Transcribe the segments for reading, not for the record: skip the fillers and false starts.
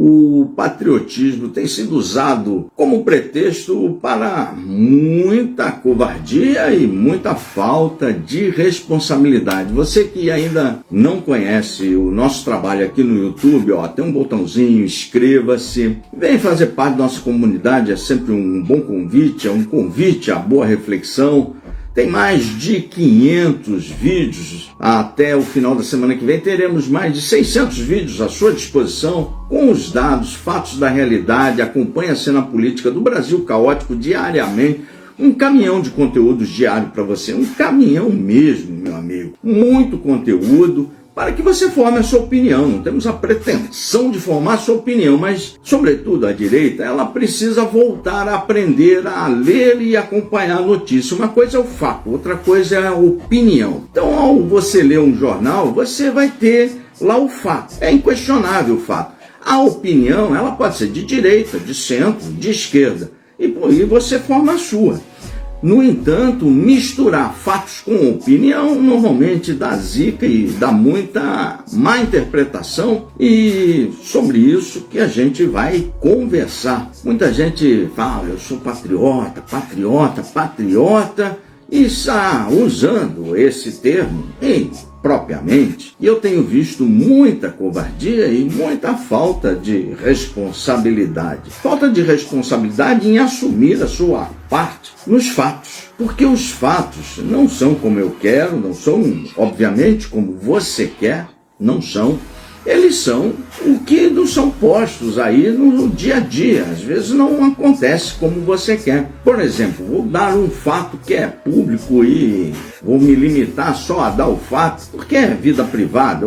o patriotismo tem sido usado como pretexto para muita covardia e muita falta de responsabilidade. Você que ainda não conhece o nosso trabalho aqui no YouTube, tem um botãozinho, inscreva-se, vem fazer parte da nossa comunidade, é sempre um bom convite, é um convite à boa reflexão. Tem mais de 500 vídeos. Até o final da semana que vem teremos mais de 600 vídeos à sua disposição, com os dados, fatos da realidade. Acompanhe a cena política do Brasil caótico diariamente. Um caminhão de conteúdos diário para você, um caminhão mesmo, meu amigo. Muito conteúdo para que você forme a sua opinião. Não temos a pretensão de formar a sua opinião, mas, sobretudo, a direita, ela precisa voltar a aprender a ler e acompanhar a notícia. Uma coisa é o fato, outra coisa é a opinião. Então, ao você ler um jornal, você vai ter lá o fato. É inquestionável o fato. A opinião, ela pode ser de direita, de centro, de esquerda. E por aí você forma a sua. No entanto, misturar fatos com opinião normalmente dá zica e dá muita má interpretação, e sobre isso que a gente vai conversar. Muita gente fala, eu sou patriota, e está usando esse termo impropriamente. E eu tenho visto muita covardia e muita falta de responsabilidade. Falta de responsabilidade em assumir a sua parte nos fatos. Porque os fatos não são como eu quero, não são, obviamente, como você quer, não são. Eles são o que não são postos aí no dia a dia. Às vezes não acontece como você quer. Por exemplo, vou dar um fato que é público e vou me limitar só a dar o fato, porque é vida privada.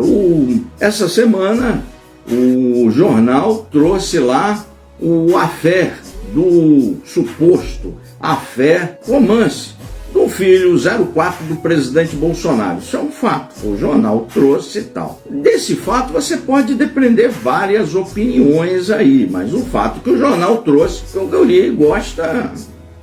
Essa semana, o jornal trouxe lá o affair do suposto affair romance do filho 04 do presidente Bolsonaro. Isso é um fato, o jornal trouxe e tal. Desse fato você pode depender várias opiniões aí, mas o fato que o jornal trouxe, que o guri gosta,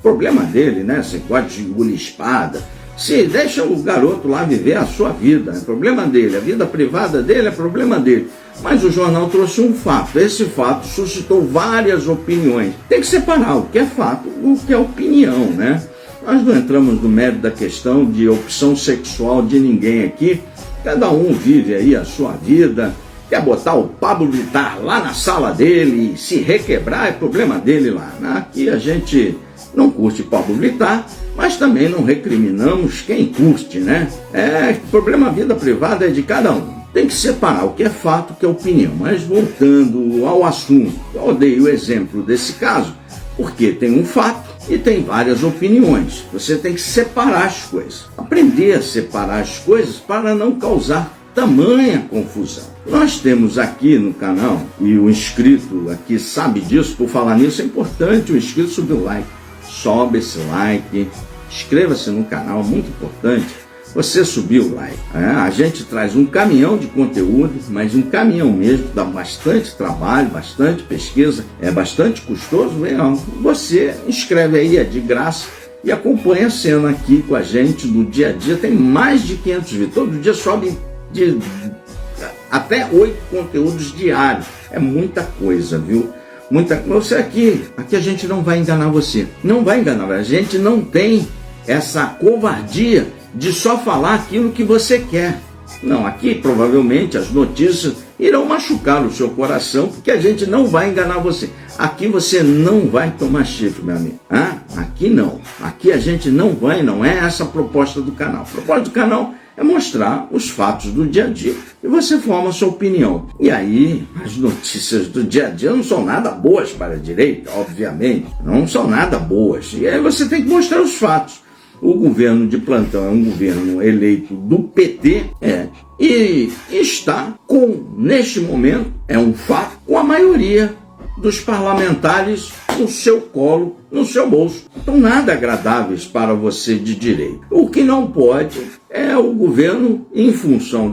problema dele, né? Você gosta de engolir espada, se deixa o garoto lá viver a sua vida, é problema dele, a vida privada dele é problema dele. Mas o jornal trouxe um fato, esse fato suscitou várias opiniões. Tem que separar o que é fato do que é opinião, né? Nós não entramos no mérito da questão de opção sexual de ninguém aqui. Cada um vive aí a sua vida. Quer botar o Pablo Vittar lá na sala dele e se requebrar, é problema dele lá. Aqui a gente não curte Pablo Vittar, mas também não recriminamos quem curte, né? Problema, vida privada é de cada um. Tem que separar o que é fato, o que é opinião. Mas voltando ao assunto, eu dei o exemplo desse caso, porque tem um fato e tem várias opiniões. Você tem que separar as coisas. Aprender a separar as coisas para não causar tamanha confusão. Nós temos aqui no canal, e o inscrito aqui sabe disso, por falar nisso é importante o inscrito subir o like. Sobe esse like, inscreva-se no canal, muito importante. Você subiu o like. A gente traz um caminhão de conteúdo, mas um caminhão mesmo, dá bastante trabalho, bastante pesquisa, é bastante custoso. Você inscreve aí, é de graça, e acompanha a cena aqui com a gente do dia a dia. Tem mais de 500 vídeos, todo dia sobe até 8 conteúdos diários. É muita coisa, viu? Você aqui a gente não vai enganar você. Não vai enganar, a gente não tem essa covardia de só falar aquilo que você quer. Não, aqui provavelmente as notícias irão machucar o seu coração, porque a gente não vai enganar você. Aqui você não vai tomar chifre, meu amigo. Aqui não. Aqui a gente não é essa a proposta do canal. A proposta do canal é mostrar os fatos do dia a dia e você forma a sua opinião. E aí, as notícias do dia a dia não são nada boas para a direita, obviamente. Não são nada boas. E aí você tem que mostrar os fatos. O governo de plantão é um governo eleito do PT, e está neste momento, é um fato, com a maioria dos parlamentares no seu colo, no seu bolso. Então, nada agradáveis para você de direita. O que não pode é o governo, em função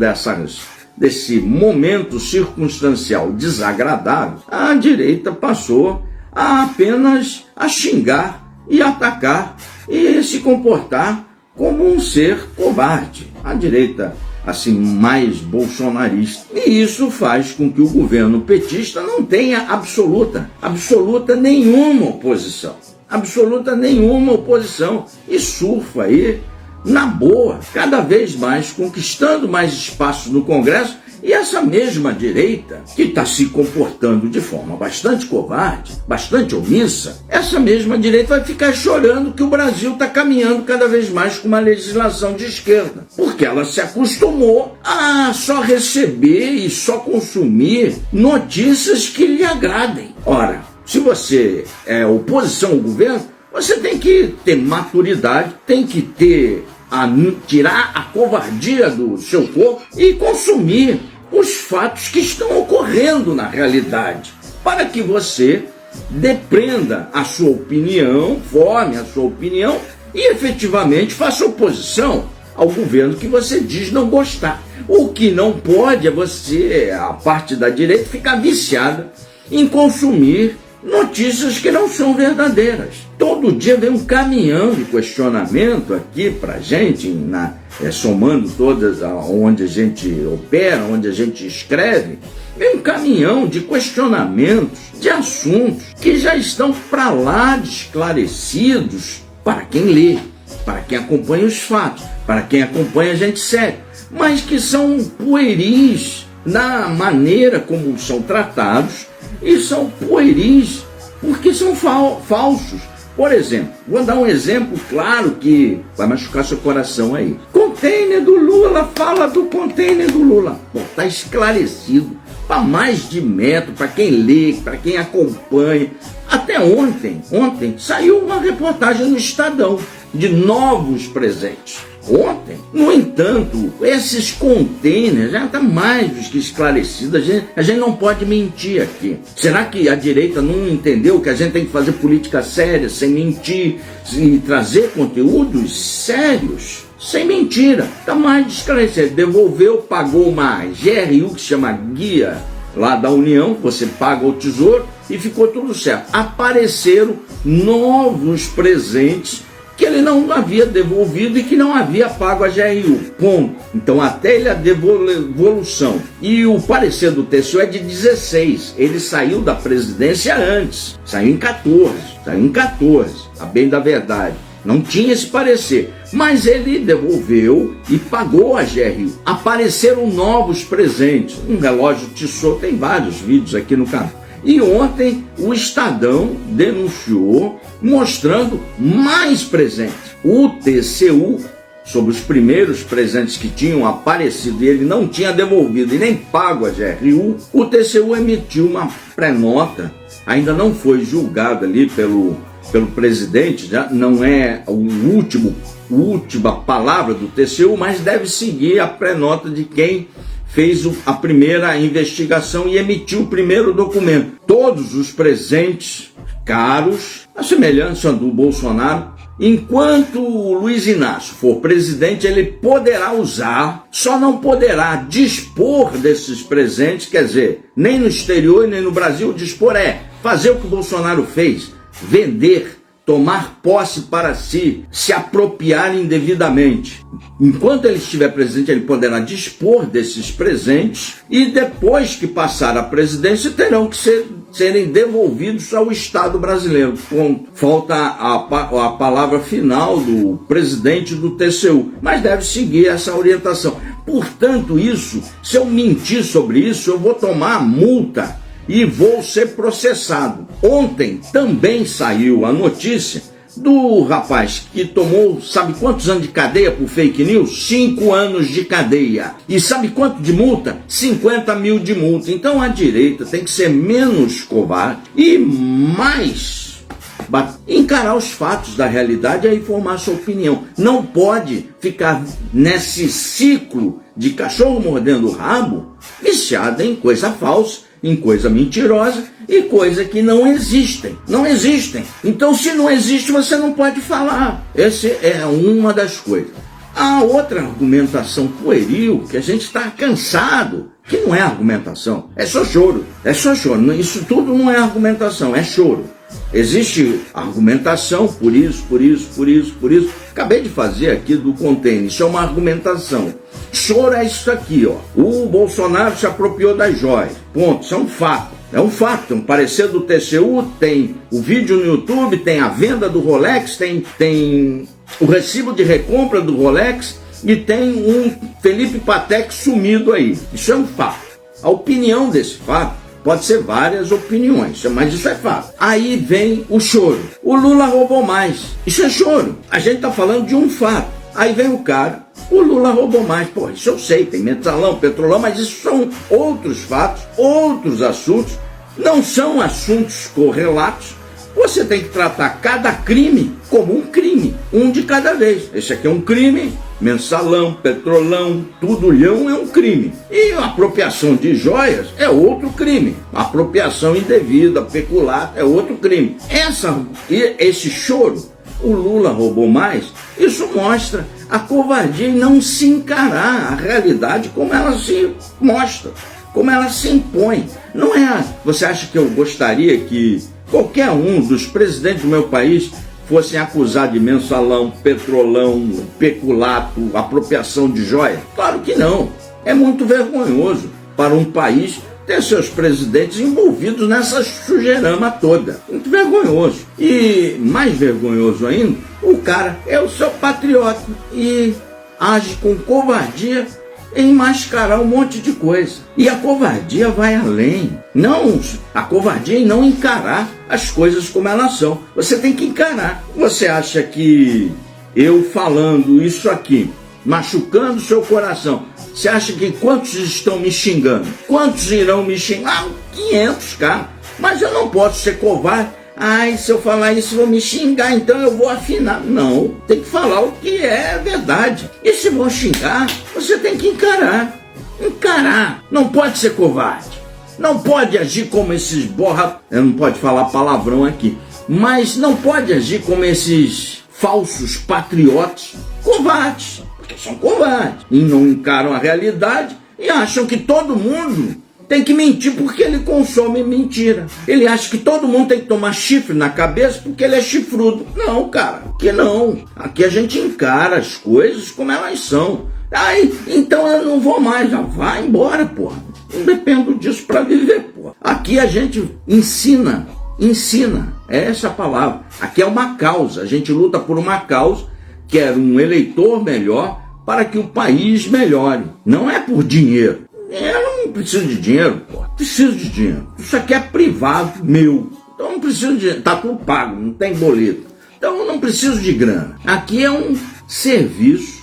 desse momento circunstancial desagradável, a direita passou apenas a xingar e atacar e se comportar como um ser covarde. A direita assim, mais bolsonarista. E isso faz com que o governo petista não tenha absoluta nenhuma oposição. Absoluta nenhuma oposição. E surfa aí, na boa, cada vez mais, conquistando mais espaço no Congresso. E essa mesma direita, que está se comportando de forma bastante covarde, bastante omissa, essa mesma direita vai ficar chorando que o Brasil está caminhando cada vez mais com uma legislação de esquerda. Porque ela se acostumou a só receber e só consumir notícias que lhe agradem. Ora, se você é oposição ao governo, você tem que ter maturidade, tem que tirar a covardia do seu corpo e consumir os fatos que estão ocorrendo na realidade, para que você depreenda a sua opinião, forme a sua opinião e efetivamente faça oposição ao governo que você diz não gostar. O que não pode é você, a parte da direita, ficar viciada em consumir notícias que não são verdadeiras. Todo dia vem um caminhão de questionamento aqui pra gente, somando todas onde a gente opera, onde a gente escreve, vem um caminhão de questionamentos, de assuntos que já estão para lá de esclarecidos para quem lê, para quem acompanha os fatos, para quem acompanha a gente sério, mas que são pueris na maneira como são tratados e são pueris porque são falsos. Por exemplo, vou dar um exemplo claro que vai machucar seu coração aí. Container do Lula, fala do container do Lula. Bom, tá esclarecido para mais de metro, para quem lê, para quem acompanha. Até ontem saiu uma reportagem no Estadão de novos presentes. Ontem, no entanto, esses containers já estão mais do que esclarecidos. A gente não pode mentir aqui. Será que a direita não entendeu que a gente tem que fazer política séria, sem mentir, e trazer conteúdos sérios? Sem mentira. Está mais esclarecido. Devolveu, pagou uma GRU que se chama Guia lá da União, você paga ao Tesouro e ficou tudo certo. Apareceram novos presentes que ele não havia devolvido e que não havia pago a GRU. Ponto. Então até ele a devolução. E o parecer do TCU é de 16. Ele saiu da presidência antes. Saiu em 14. A bem da verdade. Não tinha esse parecer. Mas ele devolveu e pagou a GRU. Apareceram novos presentes. Um relógio Tissot, tem vários vídeos aqui no canal. E ontem o Estadão denunciou, mostrando mais presentes. O TCU, sobre os primeiros presentes que tinham aparecido e ele não tinha devolvido e nem pago a GRU, o TCU emitiu uma pré-nota, ainda não foi julgado ali pelo presidente, já não é a última palavra do TCU, mas deve seguir a pré-nota de quem fez a primeira investigação e emitiu o primeiro documento. Todos os presentes caros, a semelhança do Bolsonaro, enquanto o Luiz Inácio for presidente, ele poderá usar, só não poderá dispor desses presentes, quer dizer, nem no exterior nem no Brasil. Dispor é fazer o que o Bolsonaro fez, vender, tomar posse para si, se apropriar indevidamente. Enquanto ele estiver presente, ele poderá dispor desses presentes e depois que passar a presidência terão que serem devolvidos ao Estado brasileiro. Falta a palavra final do presidente do TCU, mas deve seguir essa orientação. Portanto, se eu mentir sobre isso, eu vou tomar multa e vou ser processado. Ontem também saiu a notícia do rapaz que tomou, sabe quantos anos de cadeia por fake news? 5 anos de cadeia. E sabe quanto de multa? 50 mil de multa. Então a direita tem que ser menos covarde e mais encarar os fatos da realidade e formar sua opinião. Não pode ficar nesse ciclo de cachorro mordendo o rabo, viciado em coisa falsa, em coisa mentirosa e coisa que não existem. Não existem. Então, se não existe, você não pode falar. Essa é uma das coisas. A outra argumentação pueril, que a gente está cansado que não é argumentação, é só choro. É só choro. Isso tudo não é argumentação, é choro. Existe argumentação por isso, por isso, por isso, por isso. Acabei de fazer aqui do container, isso é uma argumentação. Choro é isso aqui, ó. O Bolsonaro se apropriou das joias. Ponto, isso é um fato. É um fato, um parecer do TCU, tem o vídeo no YouTube, tem a venda do Rolex, tem o recibo de recompra do Rolex e tem um Felipe Patek sumido aí. Isso é um fato. A opinião desse fato pode ser várias opiniões, mas isso é fato. Aí vem o choro. O Lula roubou mais. Isso é choro. A gente está falando de um fato. Aí vem o cara, o Lula roubou mais. Pô, isso eu sei, tem mensalão, petrolão, mas isso são outros fatos, outros assuntos, não são assuntos correlatos. Você tem que tratar cada crime como um crime, um de cada vez. Esse aqui é um crime, mensalão, petrolão, tudulhão é um crime. E a apropriação de joias é outro crime. A apropriação indevida, peculato, é outro crime. Esse choro, o Lula roubou mais, isso mostra a covardia em não se encarar a realidade como ela se mostra, como ela se impõe. Não é, você acha que eu gostaria que qualquer um dos presidentes do meu país fossem acusados de mensalão, petrolão, peculato, apropriação de joia? Claro que não. É muito vergonhoso para um país ter seus presidentes envolvidos nessa sujeirama toda. Muito vergonhoso. E mais vergonhoso ainda, o cara é o seu patriota e age com covardia em mascarar um monte de coisa. E a covardia vai além. A covardia em não encarar as coisas como elas são. Você tem que encarar. Você acha que eu falando isso aqui, machucando seu coração, você acha que quantos estão me xingando? Quantos irão me xingar? 500, cara. Mas eu não posso ser covarde. Ai, se eu falar isso, vão me xingar, então eu vou afinar. Não, tem que falar o que é verdade. E se vão xingar, você tem que encarar. Encarar. Não pode ser covarde. Não pode agir como esses Eu não pode falar palavrão aqui. Mas não pode agir como esses falsos patriotas covardes. Porque são covardes. E não encaram a realidade e acham que todo mundo tem que mentir porque ele consome mentira. Ele acha que todo mundo tem que tomar chifre na cabeça porque ele é chifrudo. Não, cara, aqui não. Aqui a gente encara as coisas como elas são. Aí, então eu não vou mais. Vai embora, porra. Não dependo disso para viver, porra. Aqui a gente ensina. É essa a palavra. Aqui é uma causa. A gente luta por uma causa, que é um eleitor melhor para que o país melhore. Não é por dinheiro. Eu não preciso de dinheiro, pô. Preciso de dinheiro. Isso aqui é privado, meu. Então eu não preciso de dinheiro. Tá tudo pago, não tem boleto. Então eu não preciso de grana. Aqui é um serviço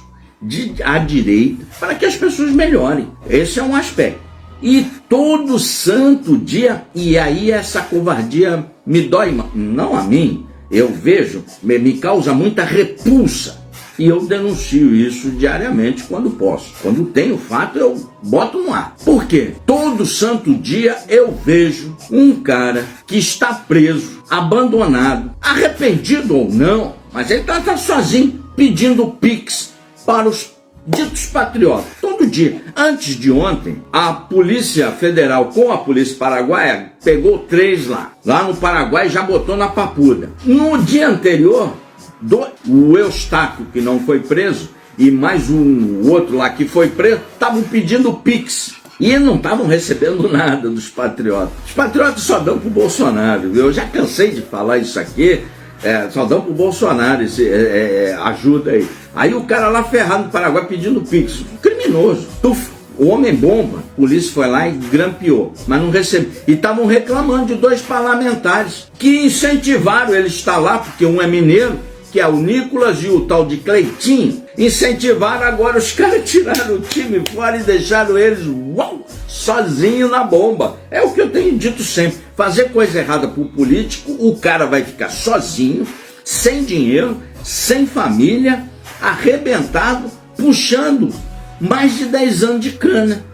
à direita para que as pessoas melhorem. Esse é um aspecto. E todo santo dia, e aí essa covardia me dói, não a mim, eu vejo, me causa muita repulsa. E eu denuncio isso diariamente quando posso. Quando tem o fato, eu boto no ar. Por quê? Todo santo dia eu vejo um cara que está preso, abandonado, arrependido ou não, mas ele está sozinho, pedindo Pix para os ditos patriotas. Todo dia. Antes de ontem, a Polícia Federal com a Polícia Paraguaia pegou 3 lá. Lá no Paraguai já botou na papuda. No dia anterior, o Eustáquio, que não foi preso, e mais um outro lá que foi preso, estavam pedindo Pix. E não estavam recebendo nada dos patriotas. Os patriotas só dão pro Bolsonaro. Eu já cansei de falar isso aqui. Só dão pro Bolsonaro ajuda aí. Aí o cara lá ferrado no Paraguai pedindo Pix. Criminoso. O homem-bomba, a polícia foi lá e grampeou, mas não recebeu. E estavam reclamando de 2 parlamentares que incentivaram ele a estar lá, porque um é mineiro, que é o Nicolas, e o tal de Cleitinho, incentivaram. Agora os caras tiraram o time fora e deixaram eles sozinhos na bomba. É o que eu tenho dito sempre. Fazer coisa errada pro político, o cara vai ficar sozinho, sem dinheiro, sem família, arrebentado, puxando mais de 10 anos de cana.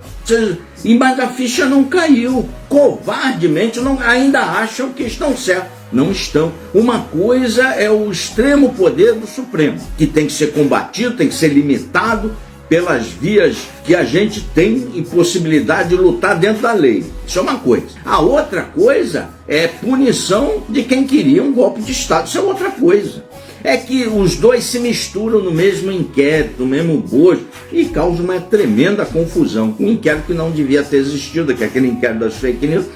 Mas a ficha não caiu. Covardemente ainda acham que estão certos. Não estão. Uma coisa é o extremo poder do Supremo, que tem que ser combatido, tem que ser limitado pelas vias que a gente tem e possibilidade de lutar dentro da lei. Isso é uma coisa. A outra coisa é punição de quem queria um golpe de Estado. Isso é outra coisa. É que os dois se misturam no mesmo inquérito, no mesmo bojo, e causa uma tremenda confusão. Um inquérito que não devia ter existido, que é aquele inquérito das fake news,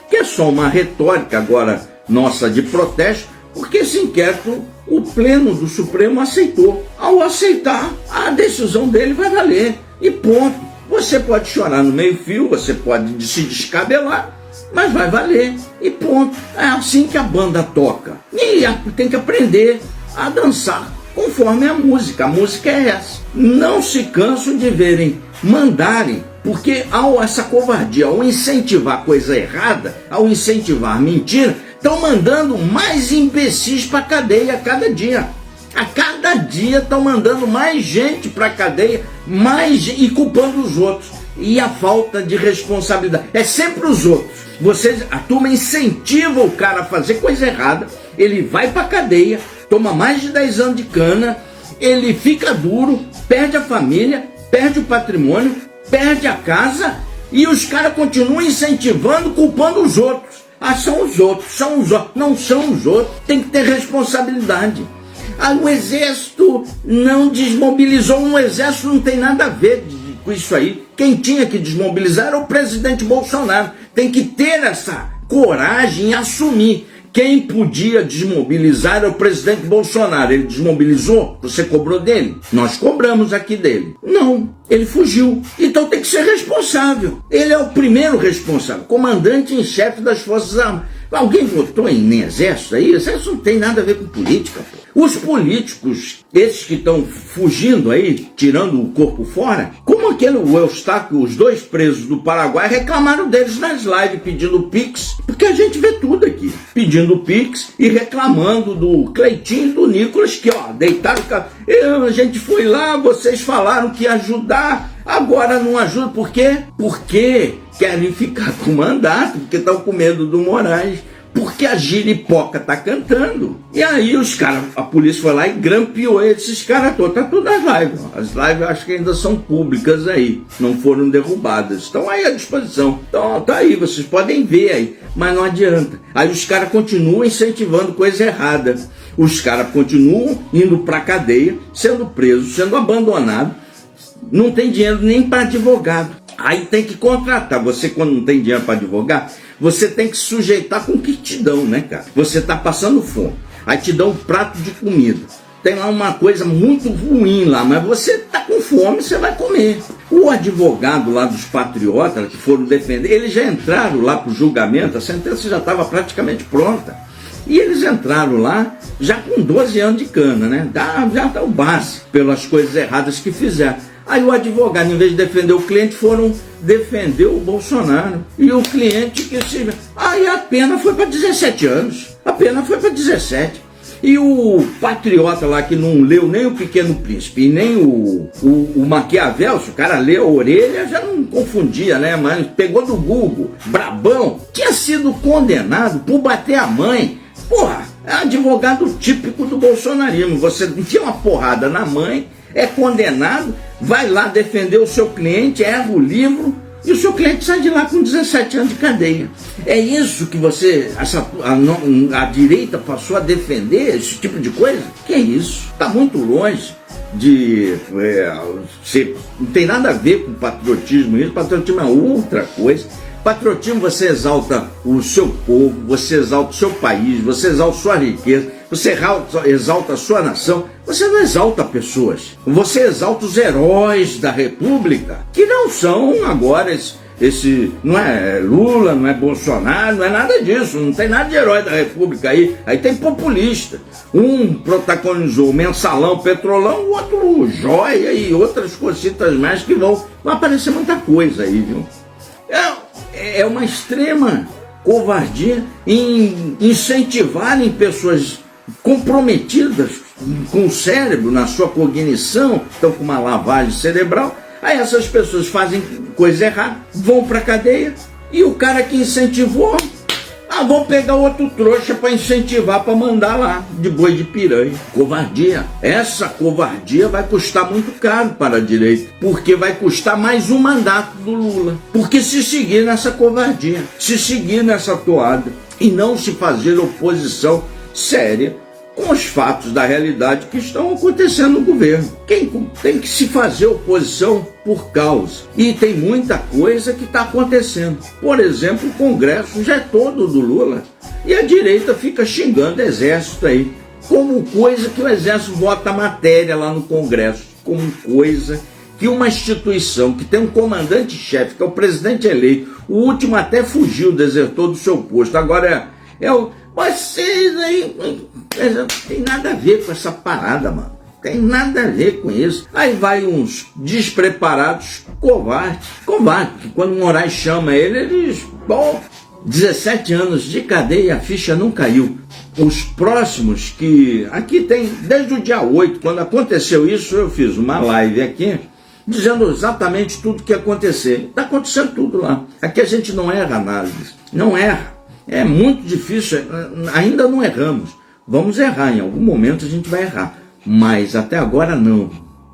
que é só uma retórica agora nossa de protesto, porque esse inquérito o Pleno do Supremo aceitou. Ao aceitar, a decisão dele vai valer. E ponto. Você pode chorar no meio-fio, você pode se descabelar, mas vai valer. E ponto. É assim que a banda toca. E tem que aprender a dançar conforme a música. A música é essa. Não se cansam de verem, mandarem, porque essa covardia, ao incentivar coisa errada, ao incentivar mentira, estão mandando mais imbecis para a cadeia a cada dia. A cada dia estão mandando mais gente para a cadeia, e culpando os outros. E a falta de responsabilidade. É sempre os outros. A turma incentiva o cara a fazer coisa errada, ele vai para a cadeia, toma mais de 10 anos de cana, ele fica duro, perde a família, perde o patrimônio, perde a casa, e os caras continuam incentivando, culpando os outros. São os outros, não são os outros, tem que ter responsabilidade. O exército não desmobilizou, um exército não tem nada a ver com isso aí. Quem tinha que desmobilizar era o presidente Bolsonaro. Tem que ter essa coragem e assumir. Quem podia desmobilizar era o presidente Bolsonaro. Ele desmobilizou? Você cobrou dele? Nós cobramos aqui dele. Não, ele fugiu. Então tem que ser responsável. Ele é o primeiro responsável, comandante em chefe das Forças Armadas. Alguém votou em exército aí? Exército não tem nada a ver com política, pô. Os políticos, esses que estão fugindo aí, tirando o corpo fora, como o Eustáquio, os dois presos do Paraguai, reclamaram deles nas lives pedindo Pix, porque a gente vê tudo aqui, pedindo Pix e reclamando do Cleitinho e do Nicolas, que deitaram o cara. A gente foi lá, vocês falaram que ia ajudar, agora não ajuda. Por quê? Porque querem ficar com mandato, porque estão com medo do Moraes, porque a giripoca tá cantando. E aí a polícia foi lá e grampeou esses caras todos. Tá tudo nas lives. As lives eu acho que ainda são públicas aí, não foram derrubadas. Estão aí à disposição. Então tá aí, vocês podem ver aí. Mas não adianta. Aí os caras continuam incentivando coisa errada. Os caras continuam indo pra cadeia, sendo presos, sendo abandonados. Não tem dinheiro nem para advogado. Aí tem que contratar. Você, quando não tem dinheiro para advogar, você tem que sujeitar com o que te dão, né, cara? Você tá passando fome, aí te dão um prato de comida. Tem lá uma coisa muito ruim lá, mas você tá com fome, você vai comer. O advogado lá dos patriotas que foram defender, eles já entraram lá pro julgamento, a sentença já estava praticamente pronta. E eles entraram lá já com 12 anos de cana, né? Já tá o básico pelas coisas erradas que fizeram. Aí o advogado, em vez de defender o cliente, foram defender o Bolsonaro. E o cliente que se... Aí a pena foi para 17 anos. A pena foi para 17. E o patriota lá que não leu nem o Pequeno Príncipe e nem o Maquiavel, se o cara leu a orelha, já não confundia, né? Mas pegou do Google, brabão, tinha sido condenado por bater a mãe. Porra, é advogado típico do bolsonarismo. Você enfia uma porrada na mãe, é condenado, vai lá defender o seu cliente, erra o livro e o seu cliente sai de lá com 17 anos de cadeia. É isso que a direita passou a defender, esse tipo de coisa? Que é isso? Está muito longe de não tem nada a ver com patriotismo. Isso, patriotismo é outra coisa. Patriotismo, você exalta o seu povo, você exalta o seu país, você exalta sua riqueza, você exalta a sua nação, você não exalta pessoas, você exalta os heróis da República, que não são agora esse não é Lula, não é Bolsonaro, não é nada disso, não tem nada de herói da República aí tem populista. Um protagonizou o Mensalão, Petrolão, o outro Joia e outras cositas mais que vão aparecer muita coisa aí, viu? É uma extrema covardia em incentivarem pessoas comprometidas com o cérebro, na sua cognição, estão com uma lavagem cerebral. Aí essas pessoas fazem coisa errada, vão para a cadeia, e o cara que incentivou, Ah, vou pegar outro trouxa para incentivar, para mandar lá, de boi de piranha. Covardia. Essa covardia vai custar muito caro para a direita, porque vai custar mais um mandato do Lula. Porque se seguir nessa covardia, se seguir nessa toada, e não se fazer oposição séria com os fatos da realidade que estão acontecendo no governo. Quem tem que se fazer oposição por causa. E tem muita coisa que está acontecendo. Por exemplo, o Congresso já é todo do Lula. E a direita fica xingando o Exército aí. Como coisa que o Exército vota matéria lá no Congresso. Como coisa que uma instituição que tem um comandante-chefe, que é o presidente eleito, o último até fugiu, desertou do seu posto. Agora é o... Vocês aí, tem nada a ver com essa parada, mano. Tem nada a ver com isso. Aí vai uns despreparados, covardes, que quando o Moraes chama ele, eles, bom, 17 anos de cadeia, a ficha não caiu. Os próximos que, aqui tem, desde o dia 8, quando aconteceu isso, eu fiz uma live aqui, dizendo exatamente tudo o que ia acontecer. Está acontecendo tudo lá. Aqui a gente não erra análise, não erra. É muito difícil, ainda não erramos. Vamos errar, em algum momento a gente vai errar. Mas até agora não.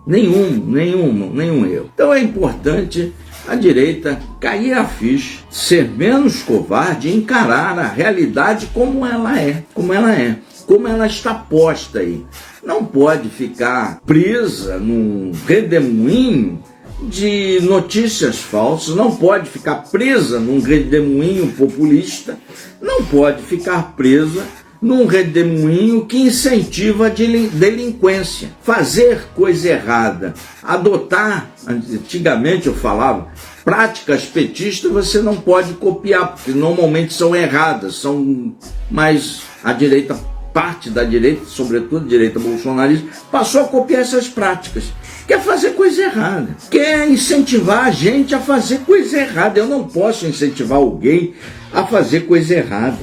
Nenhum erro. Então é importante a direita cair a ficha, ser menos covarde e encarar a realidade como ela é. Como ela está posta aí. Não pode ficar presa num redemoinho de notícias falsas, não pode ficar presa num redemoinho populista, não pode ficar presa num redemoinho que incentiva a delinquência, fazer coisa errada, adotar, antigamente eu falava, práticas petistas você não pode copiar, porque normalmente são erradas, mas a direita, parte da direita, sobretudo a direita bolsonarista, passou a copiar essas práticas. Quer fazer coisa errada, quer incentivar a gente a fazer coisa errada. Eu não posso incentivar alguém a fazer coisa errada,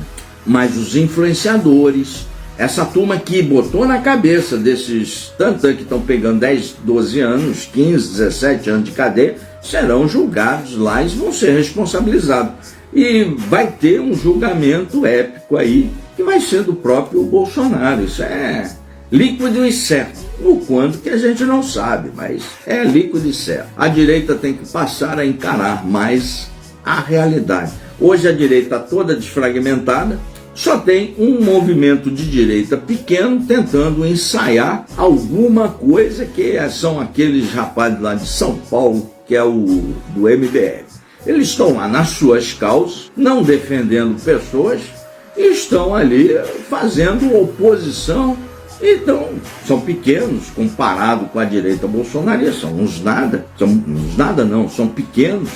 mas os influenciadores, essa turma que botou na cabeça desses tantã que estão pegando 10, 12 anos, 15, 17 anos de cadeia, serão julgados lá e vão ser responsabilizados. E vai ter um julgamento épico aí, que vai ser do próprio Bolsonaro. Isso é líquido e certo. O quanto que a gente não sabe, mas é líquido e certo. A direita tem que passar a encarar mais a realidade. Hoje a direita toda desfragmentada, só tem um movimento de direita pequeno tentando ensaiar alguma coisa, que são aqueles rapazes lá de São Paulo, que é o do MBL. Eles estão lá nas suas causas, não defendendo pessoas, e estão ali fazendo oposição. Então, são pequenos comparado com a direita bolsonarista, são pequenos,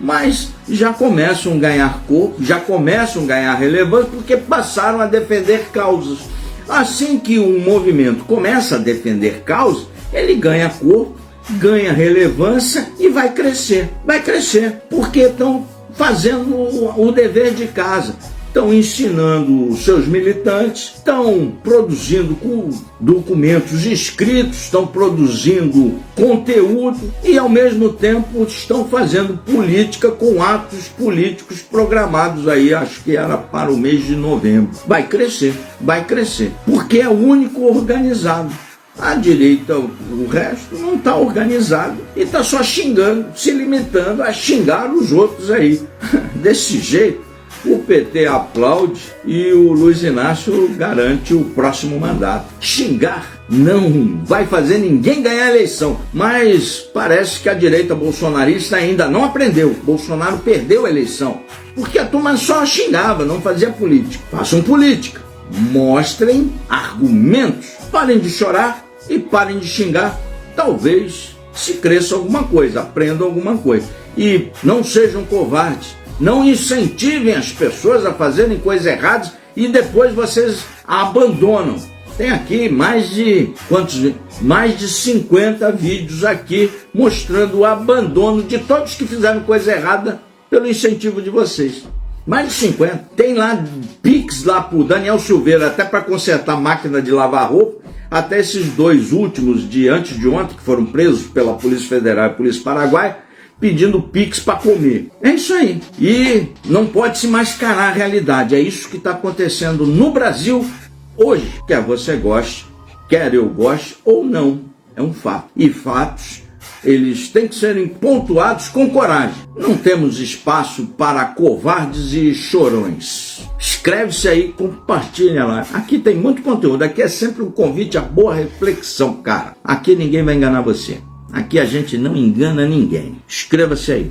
mas já começam a ganhar corpo, já começam a ganhar relevância, porque passaram a defender causas. Assim que um movimento começa a defender causas, ele ganha corpo, ganha relevância e vai crescer, porque estão fazendo o dever de casa. Estão ensinando os seus militantes, estão produzindo documentos escritos, estão produzindo conteúdo e, ao mesmo tempo, estão fazendo política com atos políticos programados aí, acho que era para o mês de novembro. Vai crescer, porque é o único organizado. A direita, o resto, não está organizado e está só xingando, se limitando a xingar os outros aí. Desse jeito, o PT aplaude e o Luiz Inácio garante o próximo mandato. Xingar não vai fazer ninguém ganhar a eleição, mas parece que a direita bolsonarista ainda não aprendeu. Bolsonaro perdeu a eleição, porque a turma só xingava, não fazia política. Façam política, mostrem argumentos, parem de chorar e parem de xingar. Talvez se cresça alguma coisa, aprendam alguma coisa. E não sejam covardes. Não incentivem as pessoas a fazerem coisas erradas e depois vocês a abandonam. Tem aqui mais de 50 vídeos aqui mostrando o abandono de todos que fizeram coisa errada pelo incentivo de vocês. Mais de 50. Tem lá Pix lá pro Daniel Silveira, até para consertar máquina de lavar roupa. Até esses dois últimos de antes de ontem, que foram presos pela Polícia Federal e Polícia Paraguaia, pedindo pix para comer. É isso aí. E não pode se mascarar a realidade. É isso que está acontecendo no Brasil hoje. Quer você goste, quer eu goste ou não. É um fato. E fatos, eles têm que serem pontuados com coragem. Não temos espaço para covardes e chorões. Inscreve-se aí, compartilha lá. Aqui tem muito conteúdo. Aqui é sempre um convite à boa reflexão, cara. Aqui ninguém vai enganar você. Aqui a gente não engana ninguém. Inscreva-se aí.